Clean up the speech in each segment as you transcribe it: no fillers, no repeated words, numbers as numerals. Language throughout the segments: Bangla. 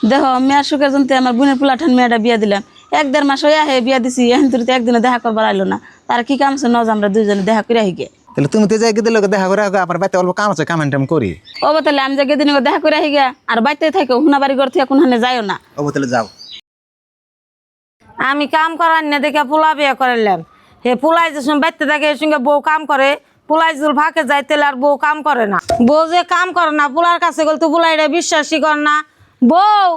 দেখো মেয়ের সুখের জন্য আমার বোনের পোলাঠান মেয়েটা বিয়া দিলাম, 1-1.5 মাস হয়ে হে বিয়া দিছি, এখন তুই একদিনে দেখা করবার আইলো না। তার কি কাম আছে নজ আমরা দুইজনে দেখা করে আহিগে। তাহলে তুমি তো যাই গেলে দেখা করে আমার বাড়িতে অল্প কাম আছে, কাম টাম করি। ও তাহলে আমি যে দিন দেখা করে আহিগে, আর বাড়িতে থাকো হুনা বাড়ি ঘর থেকে কোনখানে যাইও না। ও তাহলে যাও। আমি কাম করার না দেখে পোলা বিয়ে করাইলাম। হে পোলাই যে সময় বাড়তে থাকে এর সঙ্গে বউ কাম করে, পোলাই জুল ফাঁকে যাইতেলে আর বউ কাম করে না। বউ যে কাম করে না পোলার কাছে গেল তো পোলাইরা বিশ্বাসই কর না। বউ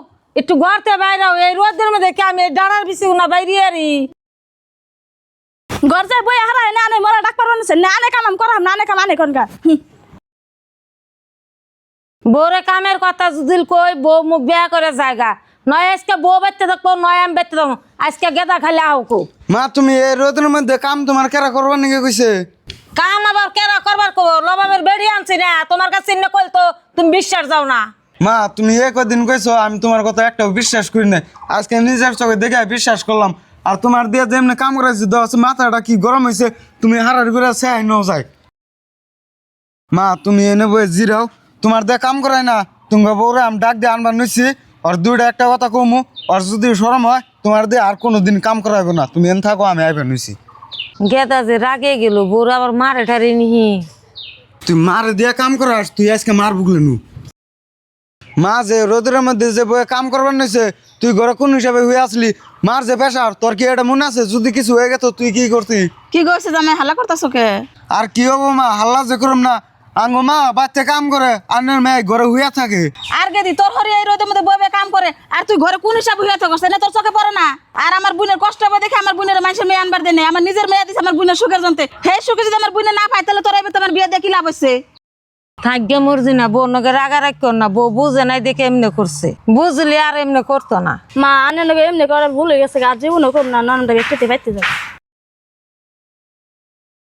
একটু ঘরতে বাইরাও, এই রোদের মধ্যে কি আমি ডানার বিছি না বাইরে আরি। ঘর যাই বই হারাই না আনে মরা ডাক পারবো না আনে কাম করাম না আনে কাম আনে কোনকা। বউরে কামের কথা যদি কই বউ মুখ বিয়া করে জায়গা নয়, আজকে বউ বাড়তে থাকবো নয় আমি বাড়তে থাকবো, আজকে গেদা খালি আহকো। মা তুমি এই রোদের মধ্যে কাম তোমার কেরা করবার নাকি কইছে? কাম আবার কেরা করবার কব, লবাবের বেড়ি আনছি না তোমার কাছে চিহ্ন কইল তো তুমি বিশ্বাস যাও না। মা তুমি কদিন কইছো, আমি তোমার কথা একটাও বিশ্বাস করি না। আজকে নিজের চোখে দেখে বিশ্বাস করলাম। আর তোমার দিয়ে যেমনি কাম করাইছি দেওয়া মাথাটা কি গরম হয়েছে, তুমি হারার করে চাই ন যায়। মা তুমি এনে বই জিরাও, তোমার দিয়ে কাম করাই না। তুমি বউরে আমি ডাক দিয়ে আনবার নিছি, আর দুইটা একটা কথা কমু, আর যদি সরম হয় তোমার দিয়ে আর কোনোদিন কাম করাইব না। তুমি এনে থাকো, আমি আইবার নিছি। গেদা যে রাগে গেল বউর আবার মারে ঠারি নিহি। তুই মার দিয়ে কাম করাস, তুই আজকে মার বুকলে নু। মা যে রোদের মধ্যে যে বয়ে কাম করবার নইছে, তুই ঘরে কোন হিসাবে হয়ে আসলি? মার যে পেশার, তোর কি এটা মনে আছে? যদি কিছু হয়ে গেত তুই কি করতি? কি করছে জামাই হাল্লা করতেছো কে? আর কি হবো মা, হাল্লা যে করম না। আঙ্গো মা বাচ্চা কাম করে, আন্নের মেয়ে ঘরে হইয়া থাকে। আর গেদি তোর হরি এই রোদের মধ্যে বইবে কাম করে, আর তুই ঘরে কোন হিসাব হইয়া থাকছ না? তোর চোখে পড়ে না? আর আমার বোনের কষ্ট হবে দেখে আমার বোনের মানুষের মেয়ে আনবার দেয় না, আমার নিজের মেয়ে দিছে আমার বোনের সুখের জন্য। হে সুখে যদি আমার বোনে না পায় তাহলে তোর এবার তোমার বিয়ে দিয়ে কি লাভ হচ্ছে? থাকবে মর্জি না, বউ নগে রাগা রাখ না, বউ বুঝে নাই দেখে এমনি করছে, বুঝলি আর এমনি করতো না। মা আনে লগে এমনি করে ভুল হয়ে গেছে, আর জীবনও করব না, ননটাকে খেতে পাইতে যাবে।